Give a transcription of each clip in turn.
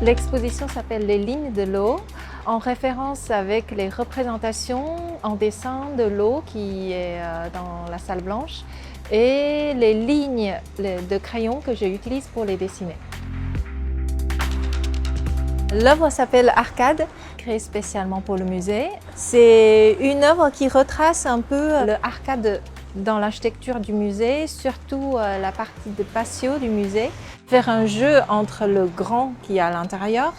L'exposition s'appelle Les lignes de l'eau, en référence avec les représentations en dessin de l'eau qui est dans la salle blanche et les lignes de crayon que j'utilise pour les dessiner. L'œuvre s'appelle Arcade, créée spécialement pour le musée. C'est une œuvre qui retrace un peu le arcade dans l'architecture du musée, surtout la partie de patio du musée. Faire un jeu entre le grand qui est à l'intérieur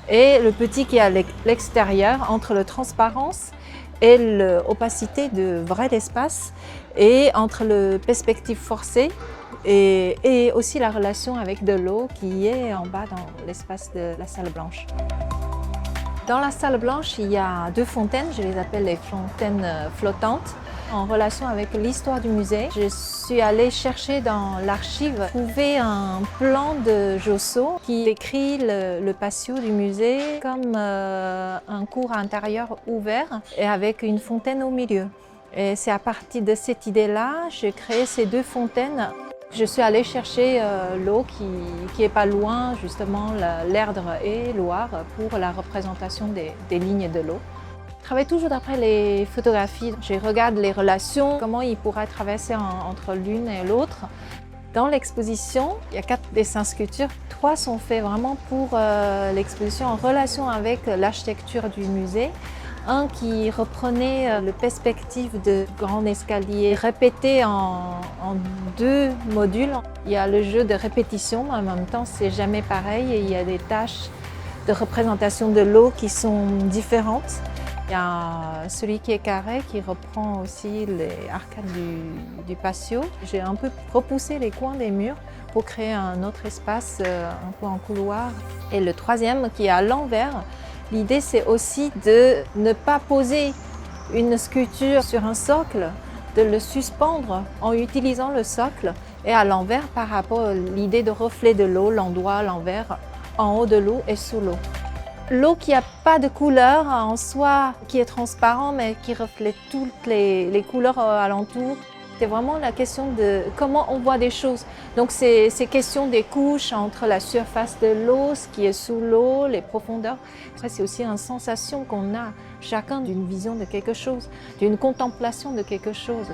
et le petit qui est à l'extérieur, entre la transparence et l'opacité de vrai espace et entre le perspective forcée et aussi la relation avec de l'eau qui est en bas dans l'espace de la salle blanche. Dans la salle blanche, il y a deux fontaines, je les appelle les fontaines flottantes, en relation avec l'histoire du musée. Je suis allée chercher dans l'archive, trouver un plan de Josso qui décrit le patio du musée comme un cours intérieur ouvert et avec une fontaine au milieu. Et c'est à partir de cette idée-là, j'ai créé ces deux fontaines. Je suis allée chercher l'eau qui est pas loin, justement l'Erdre et Loire, pour la représentation des lignes de l'eau. Je travaille toujours d'après les photographies. Je regarde les relations, comment ils pourraient traverser entre l'une et l'autre. Dans l'exposition, il y a 4 dessins sculptures. 3 sont faits vraiment pour l'exposition en relation avec l'architecture du musée. Un qui reprenait le perspective de grand escalier répété en 2 modules. Il y a le jeu de répétition, en même temps c'est jamais pareil et il y a des tâches de représentation de l'eau qui sont différentes. Il y a celui qui est carré qui reprend aussi les arcades du patio. J'ai un peu repoussé les coins des murs pour créer un autre espace, un peu en couloir. Et le troisième qui est à l'envers. L'idée, c'est aussi de ne pas poser une sculpture sur un socle, de le suspendre en utilisant le socle et à l'envers par rapport à l'idée de reflet de l'eau, l'endroit, l'envers, en haut de l'eau et sous l'eau. L'eau qui n'a pas de couleur en soi, qui est transparent mais qui reflète toutes les couleurs alentour. C'est vraiment la question de comment on voit des choses. Donc c'est question des couches entre la surface de l'eau, ce qui est sous l'eau, les profondeurs. Après c'est aussi une sensation qu'on a chacun d'une vision de quelque chose, d'une contemplation de quelque chose.